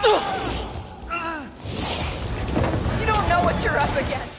You don't know what you're up against.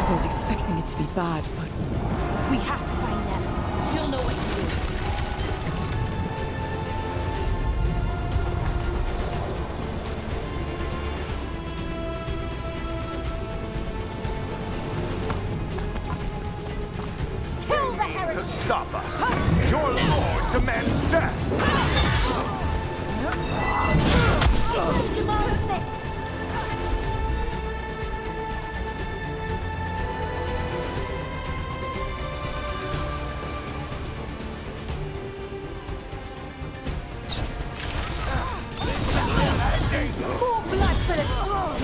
I was expecting it to be bad, but We have to find them. She'll know what to do. Kill the heretic! To stop us. Your lord demands death. Come on, this! More blood for the throne!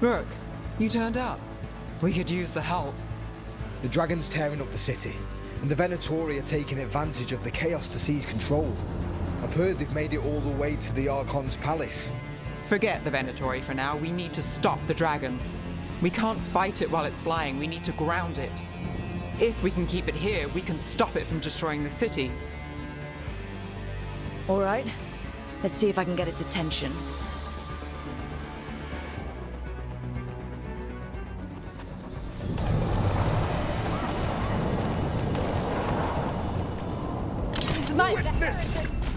Look, you turned up. We could use the help. The dragon's tearing up the city, and the Venatori are taking advantage of the chaos to seize control. I've heard they've made it all the way to the Archon's palace. Forget the Venatori for now. We need to stop the dragon. We can't fight it while it's flying. We need to ground it. If we can keep it here, we can stop it from destroying the city. all right. Let's see if I can get its attention.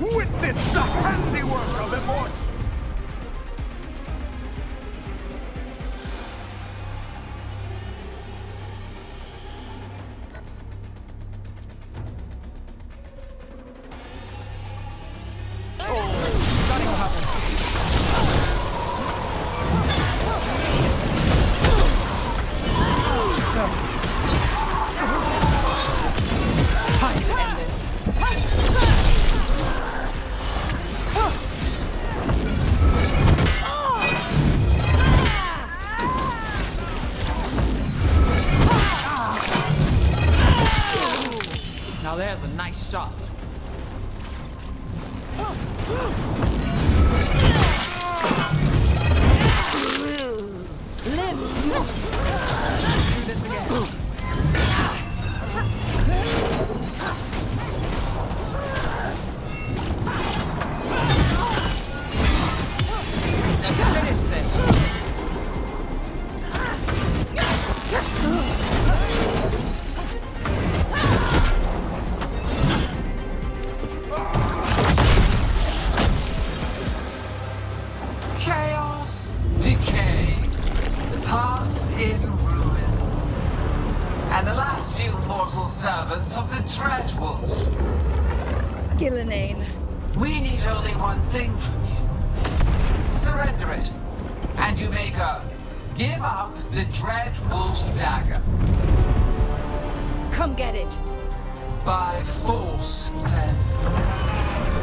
Witness the handiwork of immortal. there's a nice shot. Do this again. Finish this. Chaos, decay, the past in ruin, and the last few mortal servants of the Dreadwolf. Gillenane. We need only one thing from you. Surrender it, and you may go. Give up the Dreadwolf's dagger. Come get it. By force, then.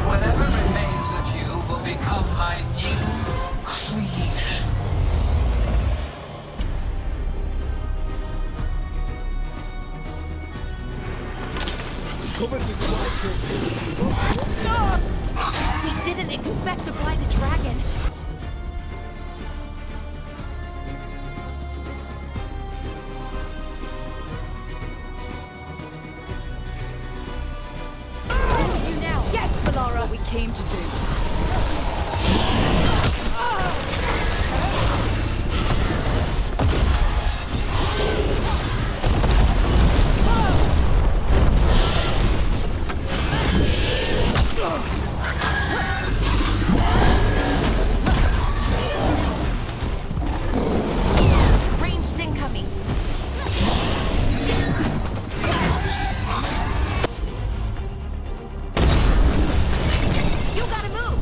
Whatever remains of you will become my new creations. We didn't expect to fight a dragon. What do we do now? Yes, Valara. What we came to do. Ranged incoming. You gotta move.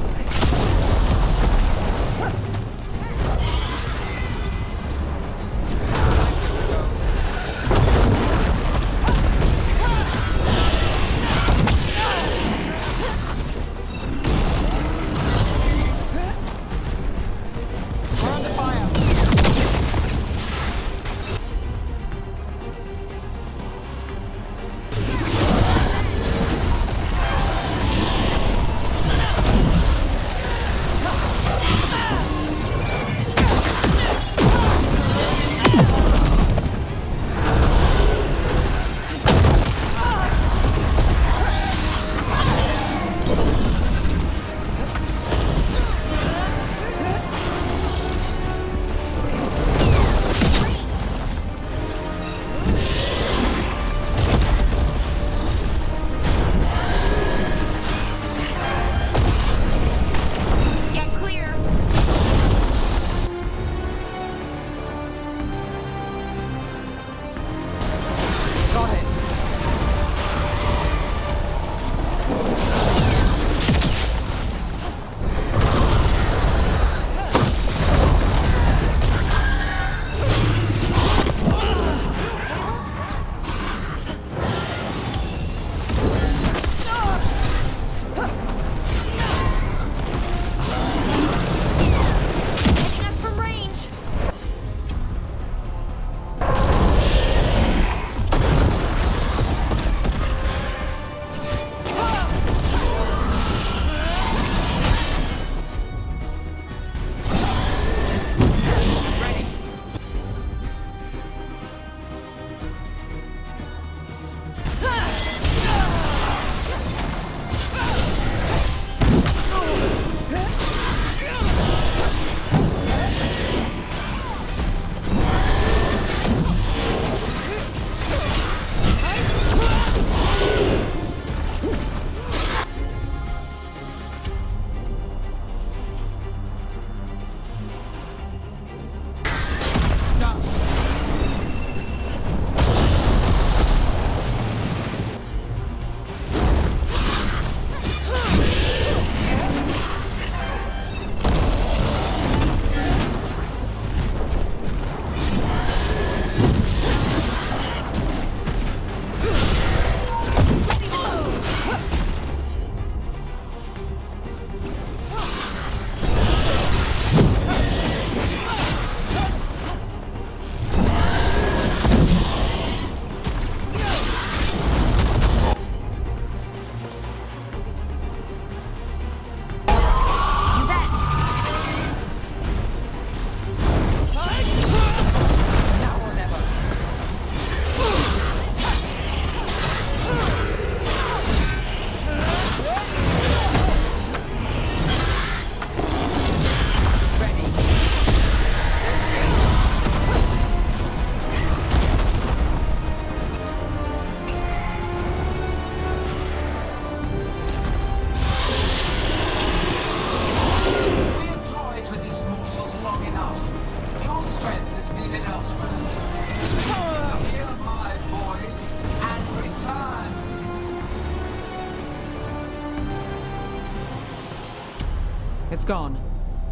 It's gone,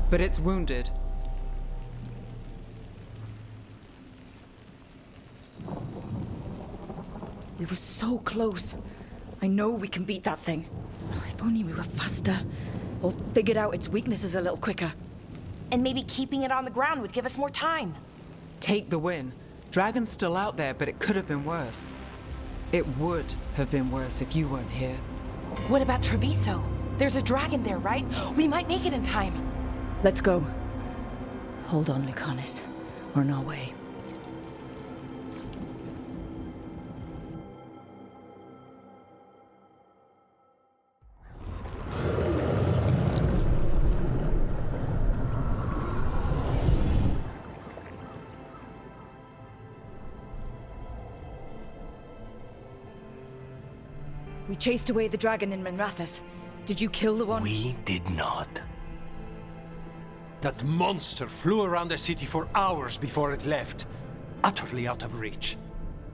but it's wounded. We were so close. I know we can beat that thing. If only we were faster, or figured out its weaknesses a little quicker. And maybe keeping it on the ground would give us more time. Take the win. Dragon's still out there, but it could have been worse. It would have been worse if you weren't here. What about Treviso? There's a dragon there, right? We might make it in time. Let's go. Hold on, Lucanis. We're on our way. We chased away the dragon in Manrathas. Did you kill the one? We did not. That monster flew around the city for hours before it left, utterly out of reach.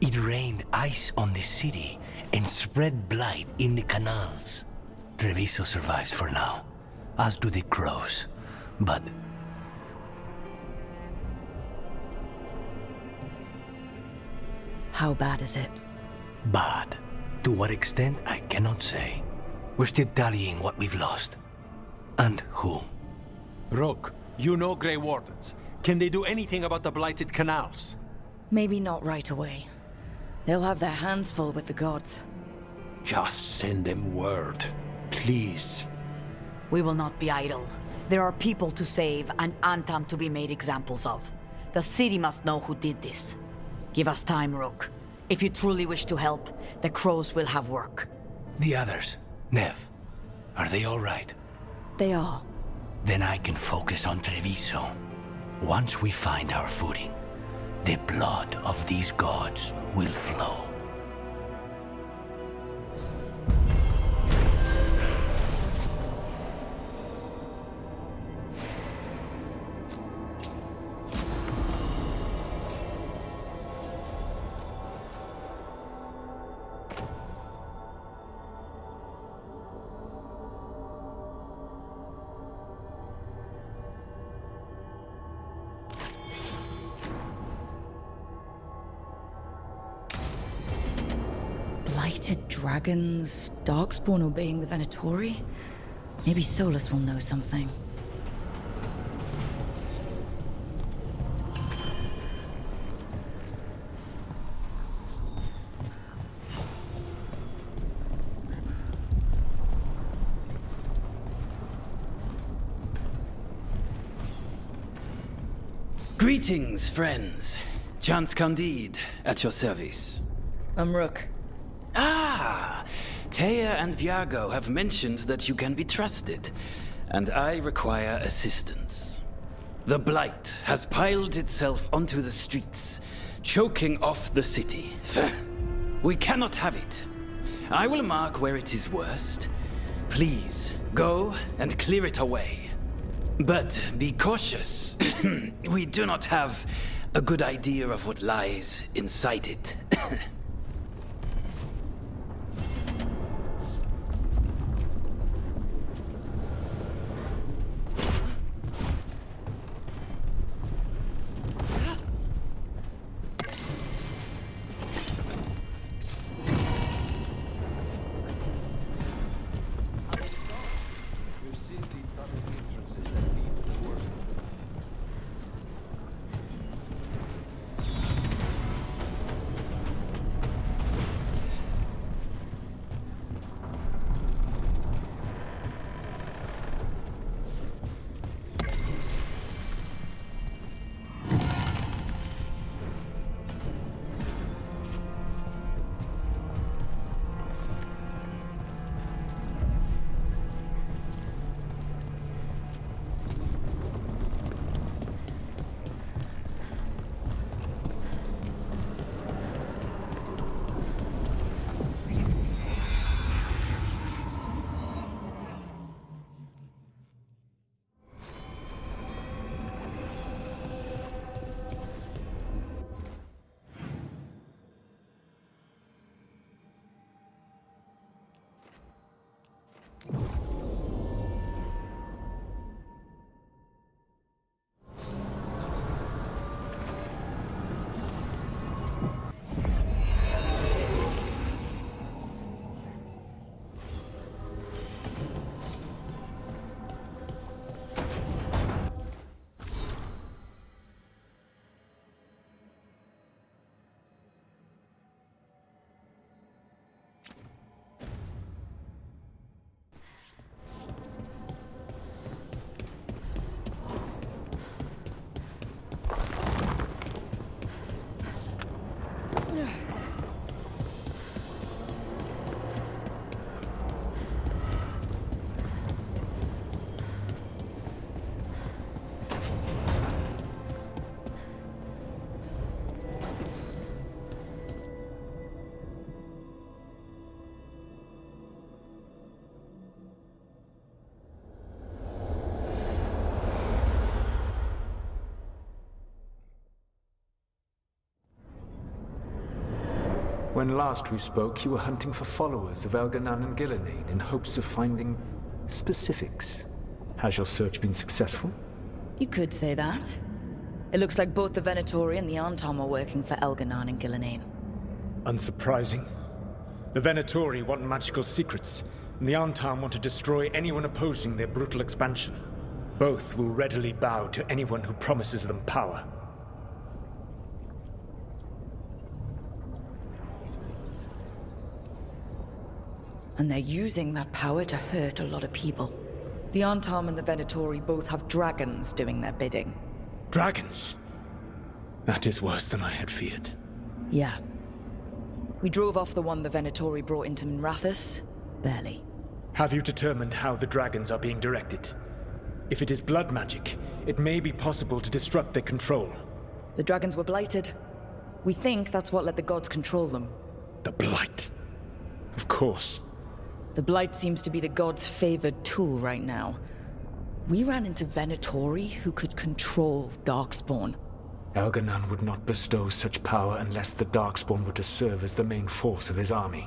It rained ice on the city and spread blight in the canals. Treviso survives for now, as do the crows. But How bad is it? bad. To what extent, I cannot say. We're still tallying what we've lost. And who. Rook, you know Grey Wardens. Can they do anything about the blighted canals? Maybe not right away. They'll have their hands full with the gods. Just send them word, please. We will not be idle. There are people to save and Antam to be made examples of. The city must know who did this. Give us time, Rook. If you truly wish to help, the crows will have work. The others, Nev, are they all right? They are. Then I can focus on Treviso. Once we find our footing, the blood of these gods will flow. Blighted dragons, darkspawn obeying the Venatori? Maybe Solus will know something. Greetings, friends. Chance Candide, at your service. I'm Rook. Ah! Taya and Viago have mentioned that you can be trusted, and I require assistance. The blight has piled itself onto the streets, choking off the city. We cannot have it. I will mark where it is worst. Please, go and clear it away. But be cautious. We do not have a good idea of what lies inside it. When last we spoke, you were hunting for followers of Elganan and Gillenane in hopes of finding specifics. Has your search been successful? You could say that. It looks like both the Venatori and the Antom are working for Elganan and Gillenane. Unsurprising. The Venatori want magical secrets, and the Antom want to destroy anyone opposing their brutal expansion. Both will readily bow to anyone who promises them power. And they're using that power to hurt a lot of people. The Antom and the Venatori both have dragons doing their bidding. Dragons? That is worse than I had feared. Yeah. We drove off the one the Venatori brought into Minrathous. Barely. Have you determined how the dragons are being directed? If it is blood magic, it may be possible to disrupt their control. The dragons were blighted. We think that's what let the gods control them. The Blight. Of course. The Blight seems to be the gods' favored tool right now. We ran into Venatori who could control Darkspawn. Elganan would not bestow such power unless the Darkspawn were to serve as the main force of his army.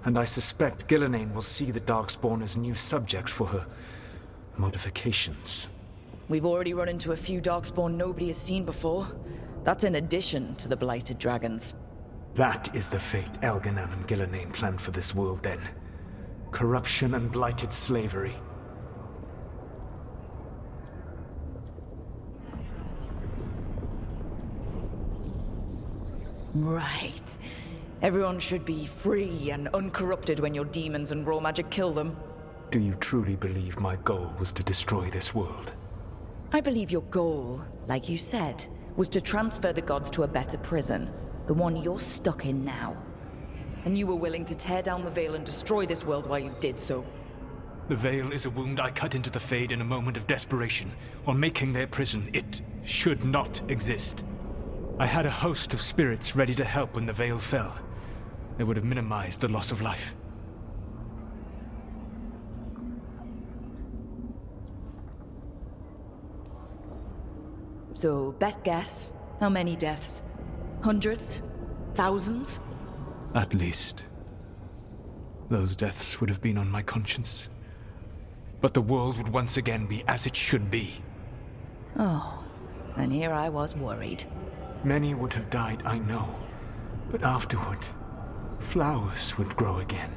And I suspect Gillenane will see the Darkspawn as new subjects for her modifications. We've already run into a few Darkspawn nobody has seen before. That's in addition to the blighted dragons. That is the fate Elganan and Gillenane planned for this world then. Corruption and blighted slavery. Right. Everyone should be free and uncorrupted when your demons and raw magic kill them. Do you truly believe my goal was to destroy this world? I believe your goal, like you said, was to transfer the gods to a better prison. The one you're stuck in now. And you were willing to tear down the Veil and destroy this world while you did so. The Veil is a wound I cut into the Fade in a moment of desperation, while making their prison. It should not exist. I had a host of spirits ready to help when the Veil fell. They would have minimized the loss of life. So, best guess, how many deaths? Hundreds? Thousands? At least. Those deaths would have been on my conscience. But the world would once again be as it should be. Oh, and here I was worried. Many would have died, I know. But afterward, flowers would grow again.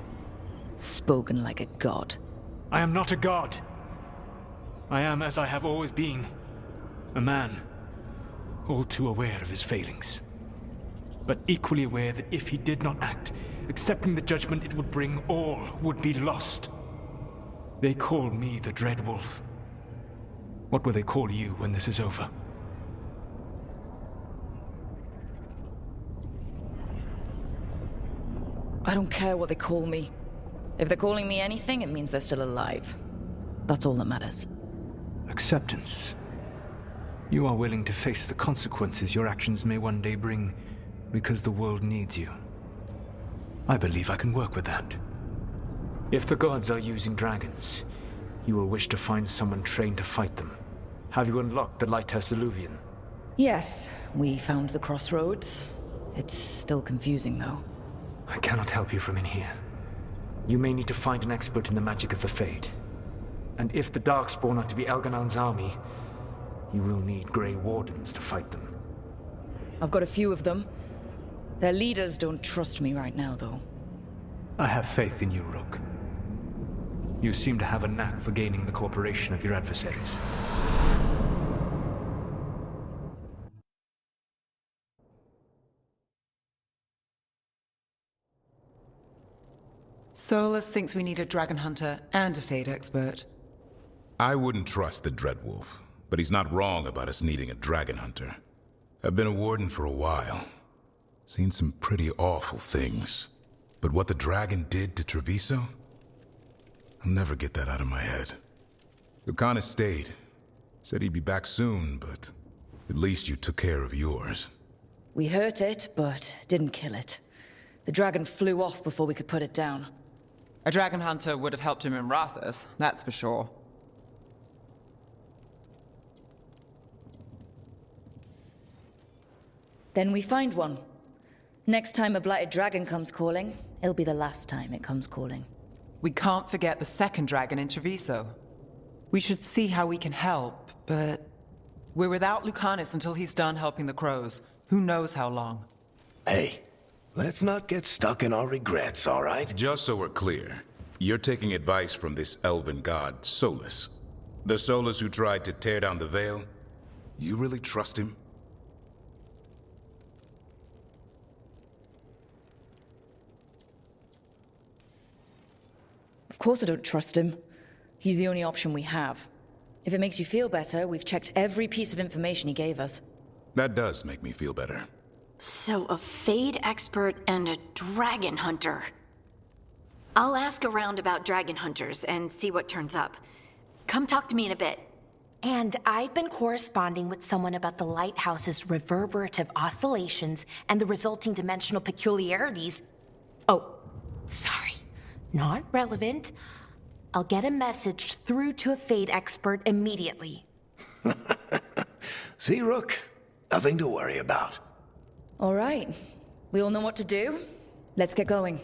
Spoken like a god. I am not a god. I am as I have always been. A man. All too aware of his failings. But equally aware that if he did not act, accepting the judgment it would bring, all would be lost. They call me the Dread Wolf. What will they call you when this is over? I don't care what they call me. If they're calling me anything, it means they're still alive. That's all that matters. Acceptance. You are willing to face the consequences your actions may one day bring because the world needs you. I believe I can work with that. If the gods are using dragons, you will wish to find someone trained to fight them. Have you unlocked the Lighthouse Illuvian? Yes, we found the crossroads. It's still confusing, though. I cannot help you from in here. You may need to find an expert in the magic of the Fade. And if the Darkspawn are to be Elganan's army, you will need Grey Wardens to fight them. I've got a few of them. Their leaders don't trust me right now, though. I have faith in you, Rook. You seem to have a knack for gaining the cooperation of your adversaries. Solus thinks we need a dragon hunter and a Fade expert. I wouldn't trust the Dreadwolf, but he's not wrong about us needing a dragon hunter. I've been a warden for a while. Seen some pretty awful things. But what the dragon did to Treviso? I'll never get that out of my head. Lucanus stayed. Said he'd be back soon, but at least you took care of yours. We hurt it, but didn't kill it. The dragon flew off before we could put it down. A dragon hunter would have helped him in Rathus, that's for sure. Then we find one. Next time a blighted dragon comes calling, it'll be the last time it comes calling. We can't forget the second dragon in Treviso. We should see how we can help, but we're without Lucanus until he's done helping the crows. Who knows how long? Hey, let's not get stuck in our regrets, all right? Just so we're clear, you're taking advice from this elven god, Solus. The Solus who tried to tear down the veil? You really trust him? Of course I don't trust him. He's the only option we have. If it makes you feel better, we've checked every piece of information he gave us. That does make me feel better. So a Fade expert and a dragon hunter. I'll ask around about dragon hunters and see what turns up. Come talk to me in a bit. And I've been corresponding with someone about the lighthouse's reverberative oscillations and the resulting dimensional peculiarities. Oh, sorry. Not relevant. I'll get a message through to a Fade expert immediately. See, Rook? Nothing to worry about. All right. We all know what to do. Let's get going.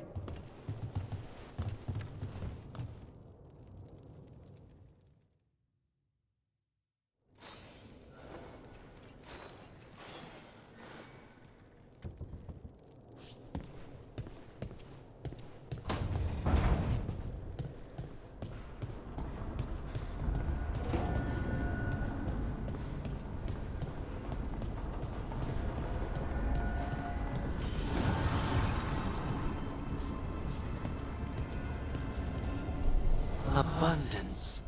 Abundance.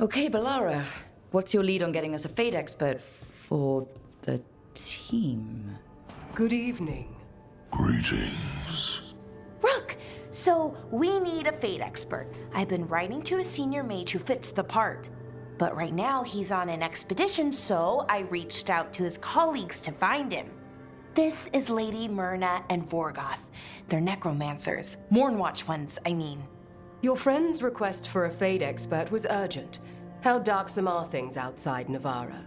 Okay, Balara. What's your lead on getting us a Fade expert for the team? Good evening. Greetings. Rook! So, we need a Fade expert. I've been writing to a senior mage who fits the part. But right now, he's on an expedition, so I reached out to his colleagues to find him. This is Lady Myrna and Vorgoth. They're necromancers. Mournwatch ones, I mean. Your friend's request for a Fade expert was urgent. How darksome are things outside Navarra?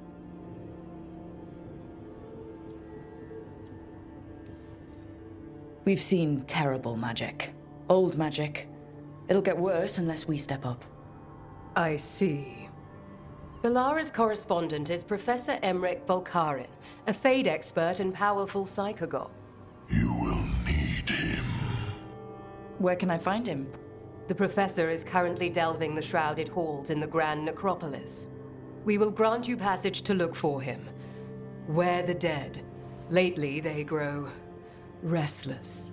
We've seen terrible magic. Old magic. It'll get worse unless we step up. I see. Balara's correspondent is Professor Emmerich Volkarin, a Fade expert and powerful psychagogue. You will need him. Where can I find him? The Professor is currently delving the shrouded halls in the Grand Necropolis. We will grant you passage to look for him. Where the dead. Lately they grow restless.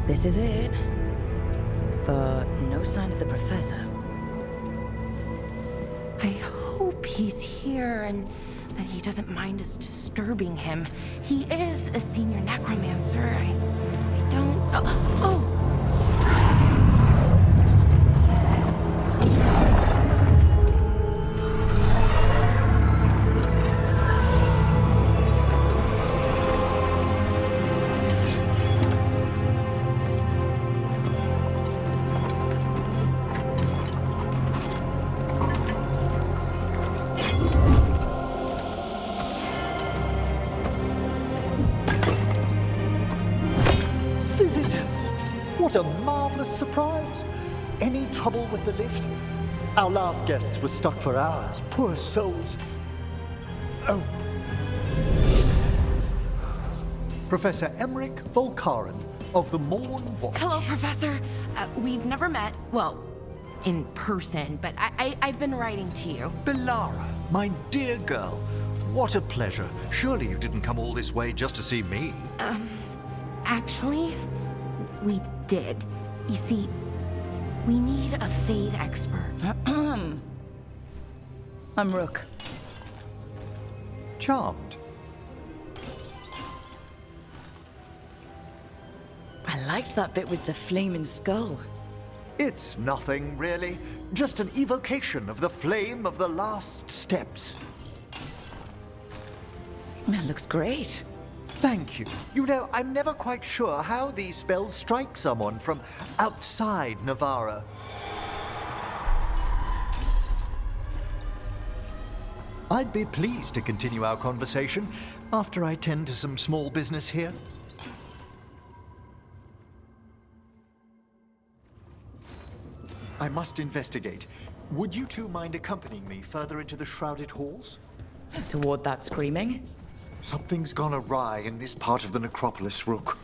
This is it. But no sign of the professor. I hope he's here and that he doesn't mind us disturbing him. He is a senior necromancer. I don't... Oh! What a marvelous surprise! Any trouble with the lift? Our last guests were stuck for hours. Poor souls. Oh. Professor Emmerich Volkaren of the Morn Watch. Hello, Professor. We've never met. Well, in person, but I've been writing to you. Belara, my dear girl. What a pleasure. Surely you didn't come all this way just to see me. Actually, we did. You see, we need a Fade expert. I'm Rook. Charmed. I liked that bit with the flaming skull. It's nothing, really. Just an evocation of the flame of the last steps. That looks great. Thank you. You know, I'm never quite sure how these spells strike someone from outside Navarra. I'd be pleased to continue our conversation after I tend to some small business here. I must investigate. Would you two mind accompanying me further into the shrouded halls? Toward that screaming? Something's gone awry in this part of the necropolis, Rook.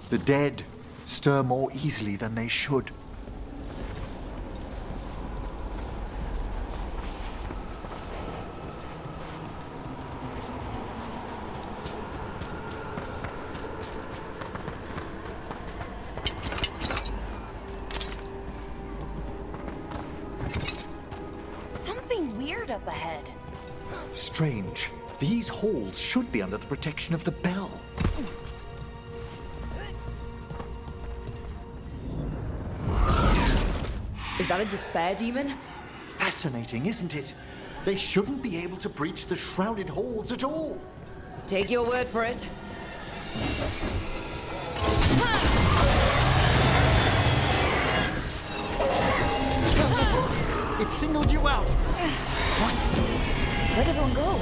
The dead stir more easily than they should. Something weird up ahead. Strange. These halls should be under the protection of the bell. Is that a despair demon? Fascinating, isn't it? They shouldn't be able to breach the shrouded halls at all. Take your word for it. It singled you out. What? Where'd everyone go?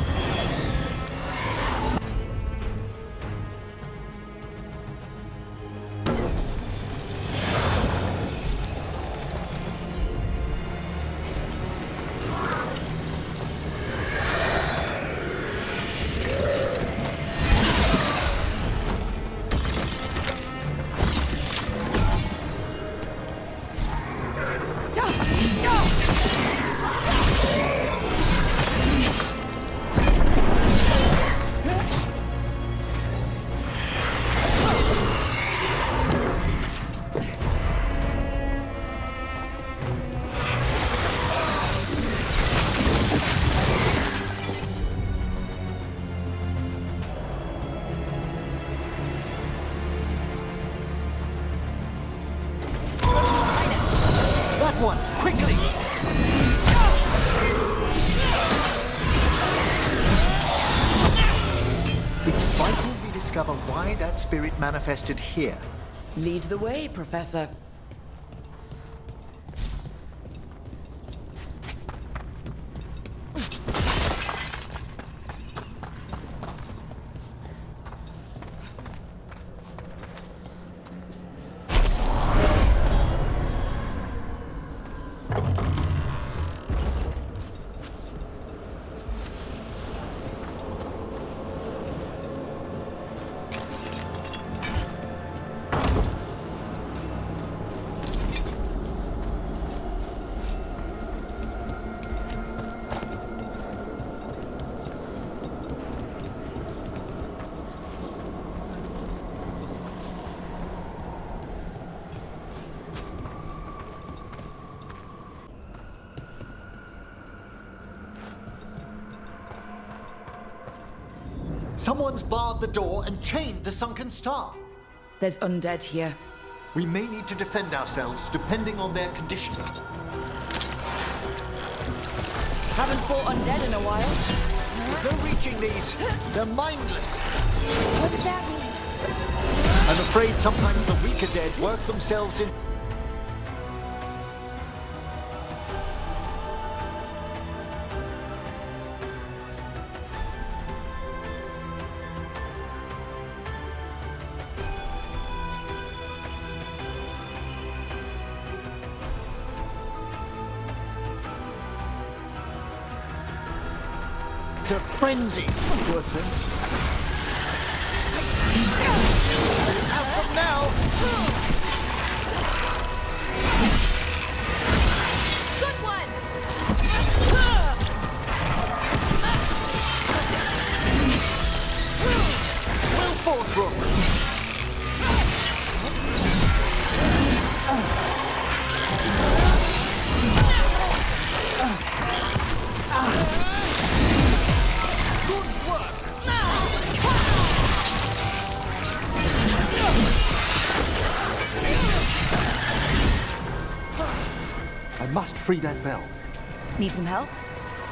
Discover why that spirit manifested here. Lead the way, Professor. Someone's barred the door and chained the sunken star. There's undead here. We may need to defend ourselves depending on their condition. Haven't fought undead in a while. There's no reaching these. They're mindless. What does that mean? I'm afraid sometimes the weaker dead work themselves in. To frenzies, poor things. Have them now! Good one! Well fought, Rook. I must free that bell. Need some help?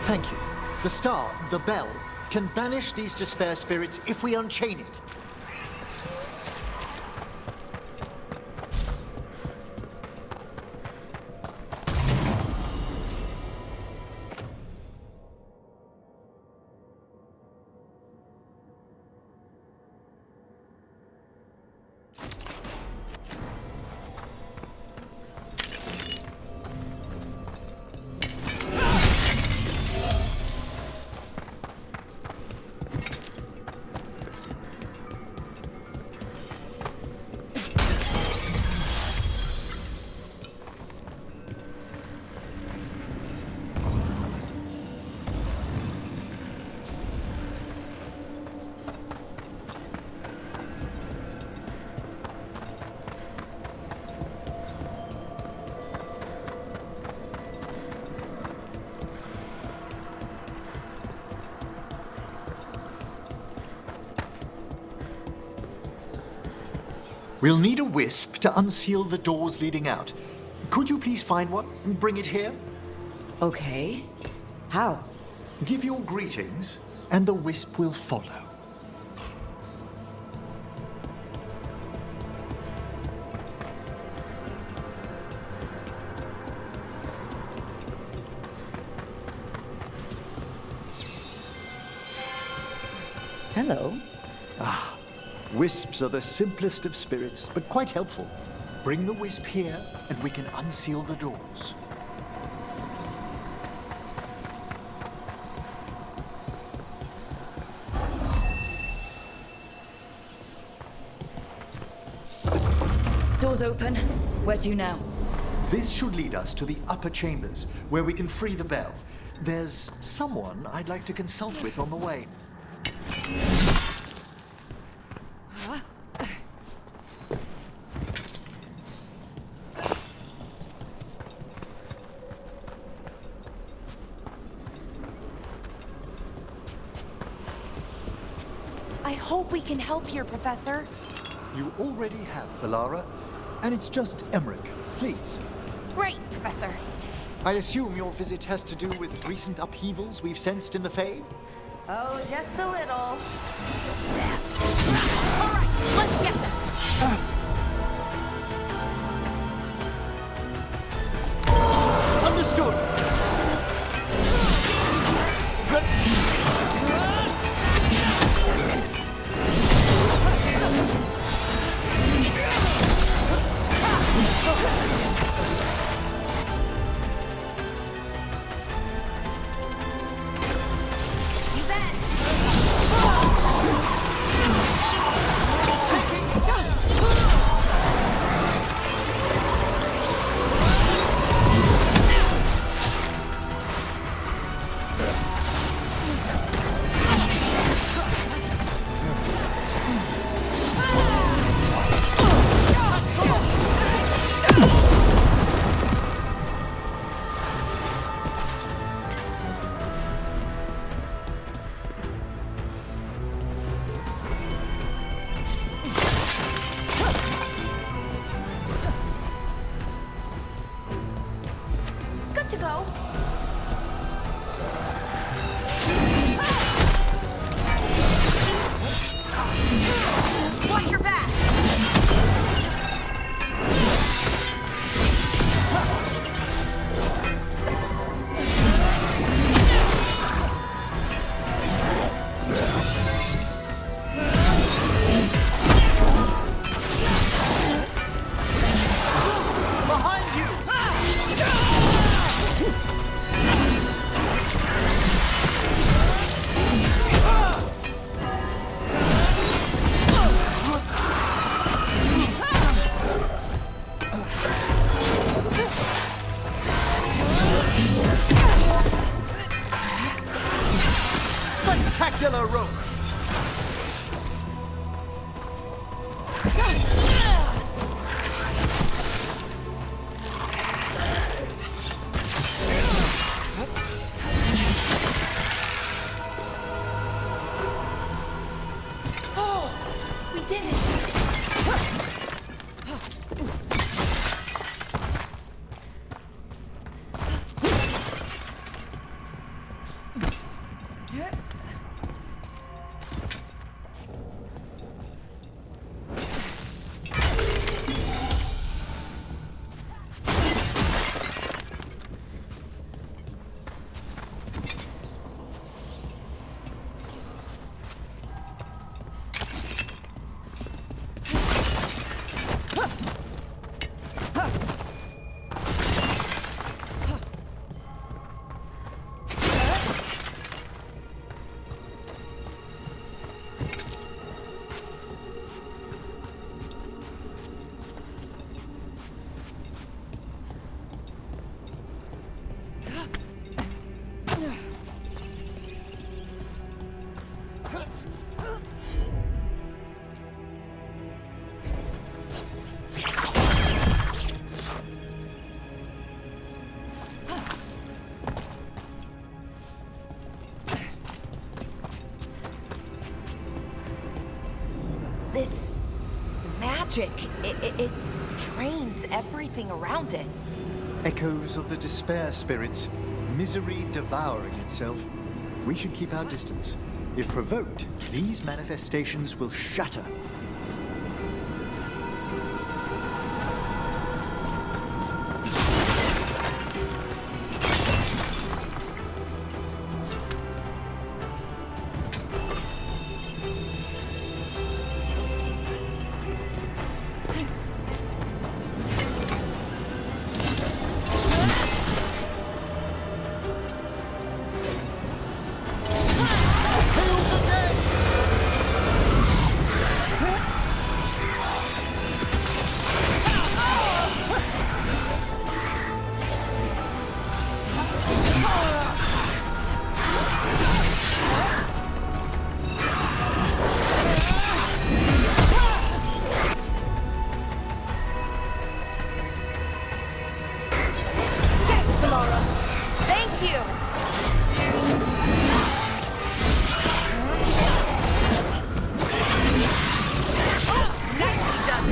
Thank you. The star, the bell, can banish these despair spirits if we unchain it. We'll need a wisp to unseal the doors leading out. Could you please find one and bring it here? Okay. How? Give your greetings, and the wisp will follow. Hello. Ah, wisps are the simplest of spirits, but quite helpful. Bring the wisp here, and we can unseal the doors. Doors open. Where to now? This should lead us to the upper chambers, where we can free the bell. There's someone I'd like to consult with on the way. I hope we can help here, Professor. You already have, Balara, and it's just Emmerich. Please. Great, Professor. I assume your visit has to do with recent upheavals we've sensed in the Fade? Oh, just a little. All right, let's get them. Understood. go. Watch your back. Behind you! Spectacular rope! Oh, we did it. This magic, it drains everything around it. Echoes of the despair spirits, misery devouring itself. We should keep our distance. If provoked, these manifestations will shatter. Thank you. Nicely done.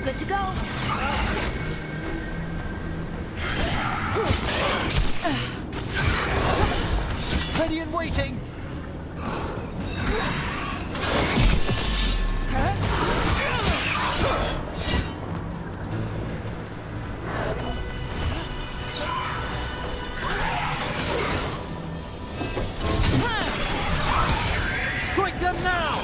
Good to go. Ready and waiting! Strike them now!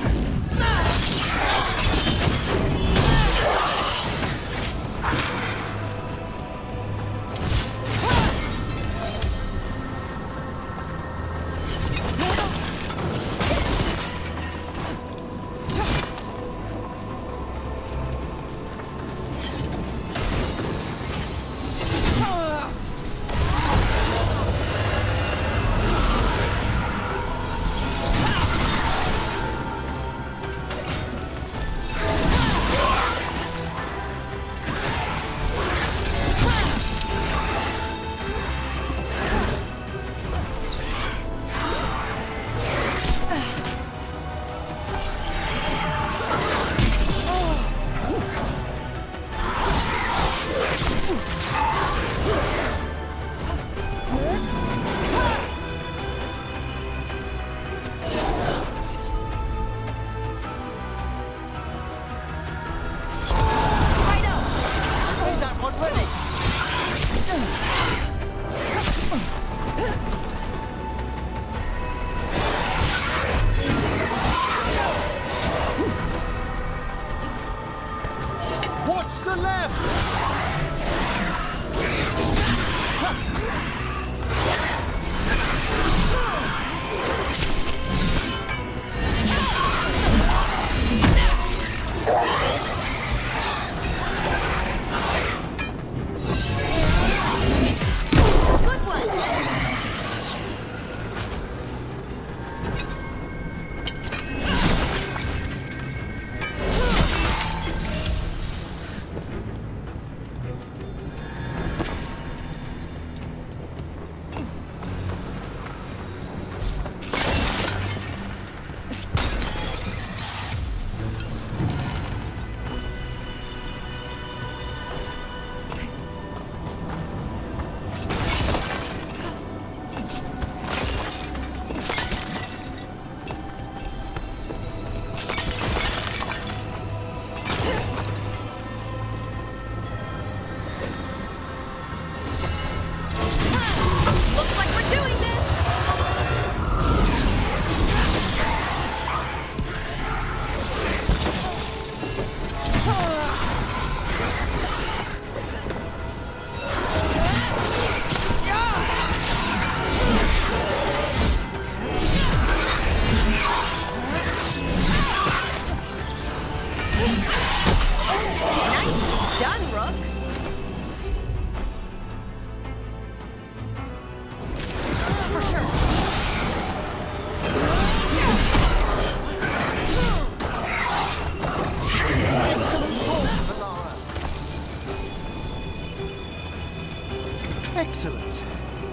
Excellent.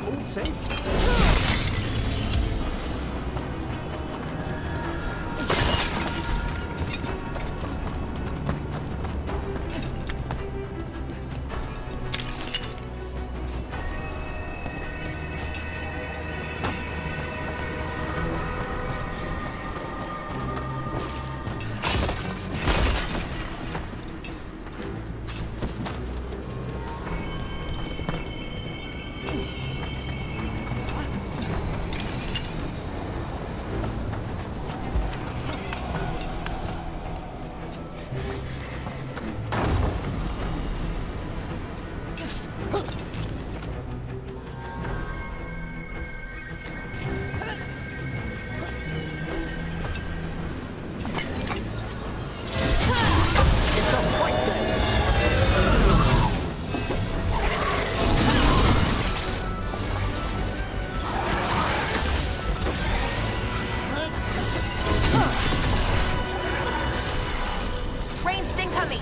All safe? Ranged incoming.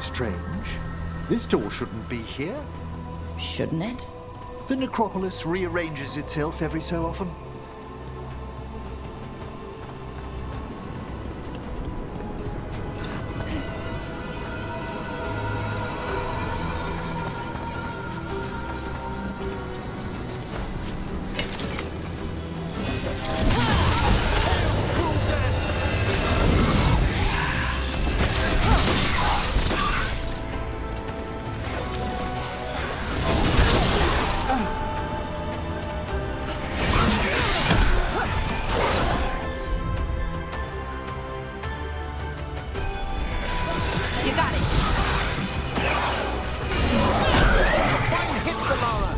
Strange. This door shouldn't be here. Shouldn't it? The necropolis rearranges itself every so often. You got it. One hit the Mara.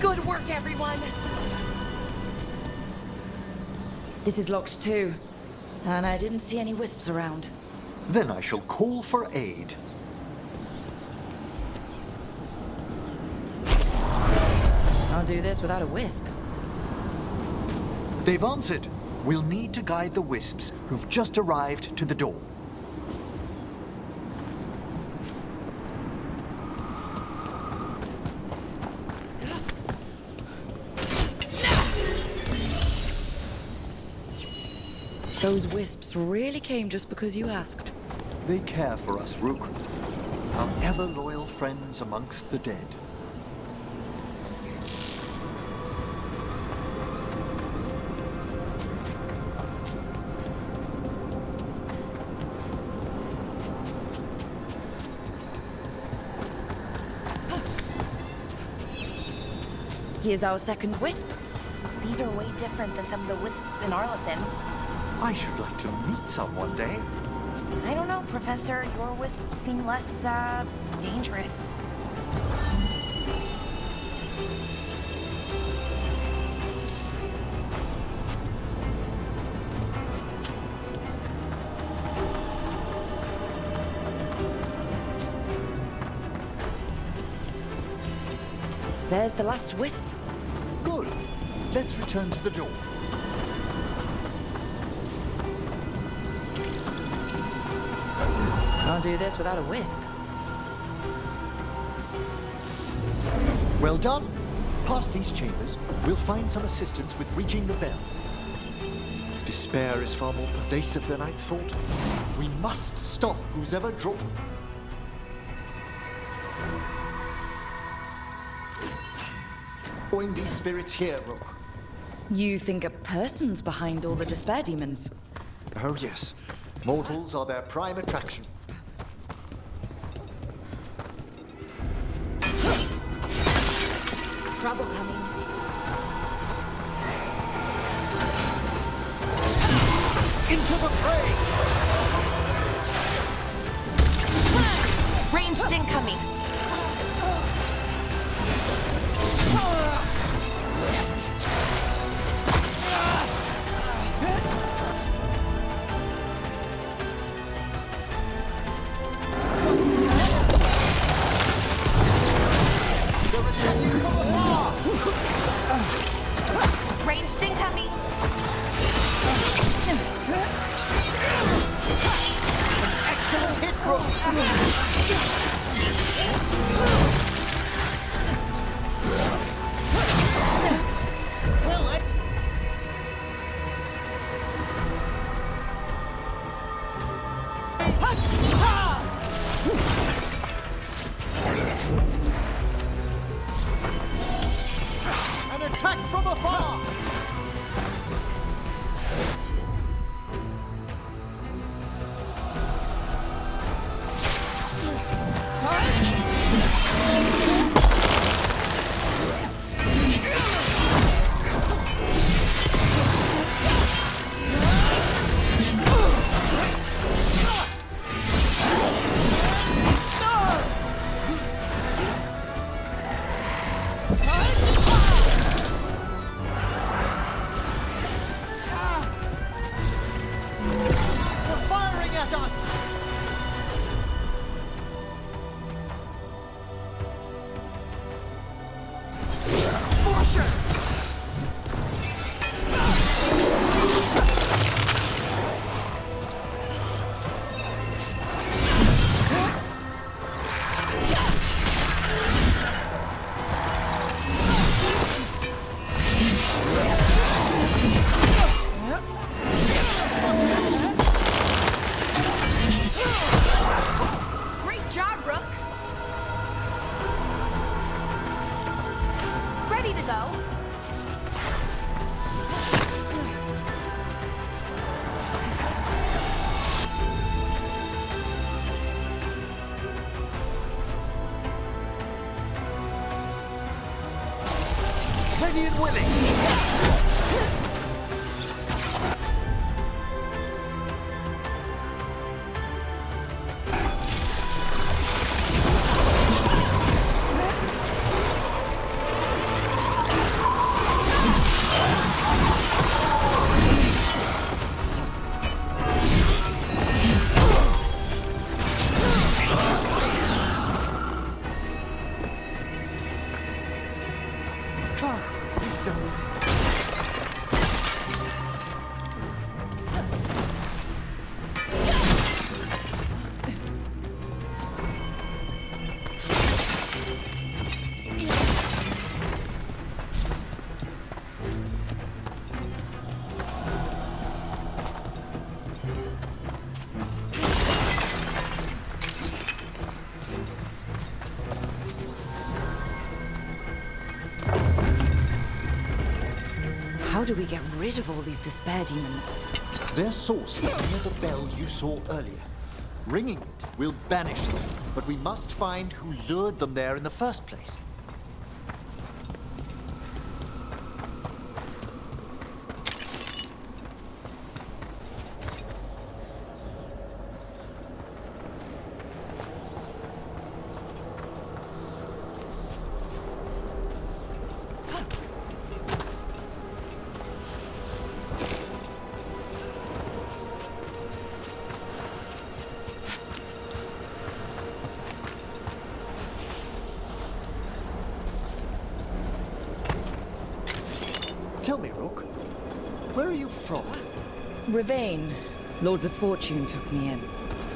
Good work, everyone. This is locked too. And I didn't see any wisps around. Then I shall call for aid. I'll do this without a wisp. They've answered. We'll need to guide the wisps who've just arrived to the door. Those wisps really came just because you asked. They care for us, Rook. Our ever-loyal friends amongst the dead. Here's our second wisp. These are way different than some of the wisps in Arlethin. I should like to meet some one day. I don't know, Professor. Your wisps seem less, dangerous. There's the last wisp. Good. Let's return to the door. Can't do this without a wisp. Well done. Past these chambers, we'll find some assistance with reaching the bell. Despair is far more pervasive than I'd thought. We must stop who's ever drawn. Drawing these spirits here, Rook. You think a person's behind all the despair demons? Oh, yes. Mortals are their prime attraction. trouble coming. Into the fray! Ranged incoming. Ranged incoming. Excellent hit, bro! An attack from afar! They're firing at us! Great job, Rook. Ready to go. Ready and willing! How do we get rid of all these despair demons? Their source is near the bell you saw earlier. Ringing it will banish them, but we must find who lured them there in the first place. Tell me, Rook, where are you from? Ravane. Lords of Fortune took me in.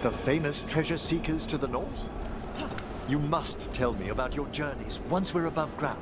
The famous treasure seekers to the north? You must tell me about your journeys once we're above ground.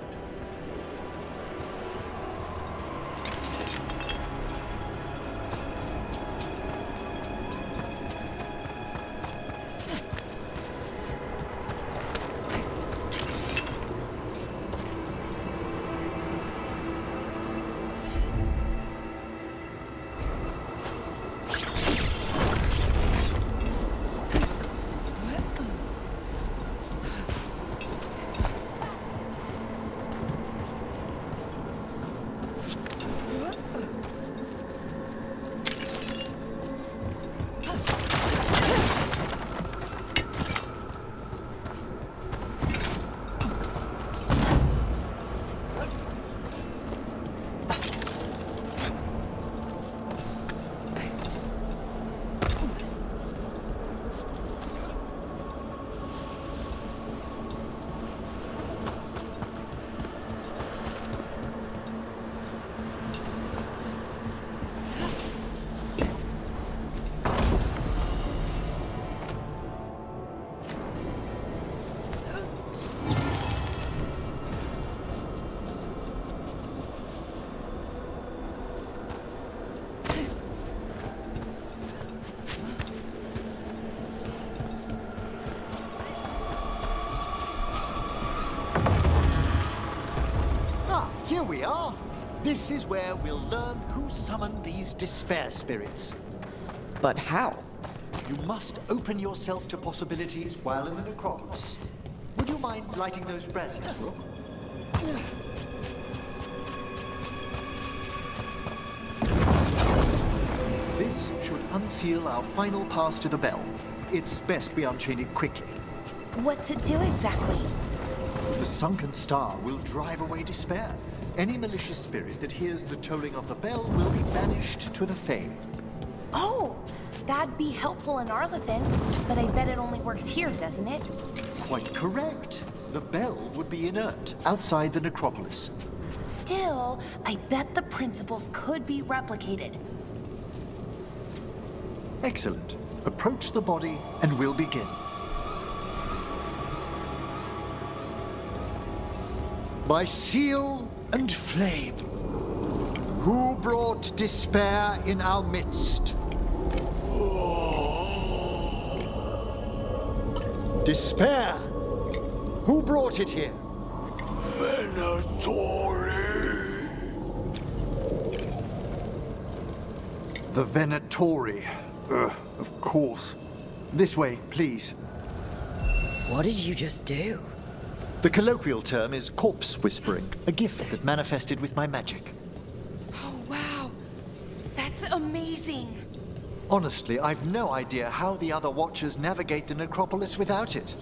we are. This is where we'll learn who summoned these despair spirits. But how? You must open yourself to possibilities while in the necropolis. Would you mind lighting those braziers, Rook? This should unseal our final pass to the bell. It's best we unchain it quickly. What's it do exactly? The sunken star will drive away despair. Any malicious spirit that hears the tolling of the bell will be banished to the Fade. Oh, that'd be helpful in Arlethan, but I bet it only works here, doesn't it? Quite correct. The bell would be inert outside the necropolis. Still, I bet the principles could be replicated. Excellent. Approach the body and we'll begin. By seal and flame, who brought despair in our midst? Despair! Who brought it here? Venatori. The Venatori. Of course. This way, please. What did you just do? The colloquial term is corpse whispering, a gift that manifested with my magic. Oh, wow. That's amazing. Honestly, I've no idea how the other Watchers navigate the necropolis without it.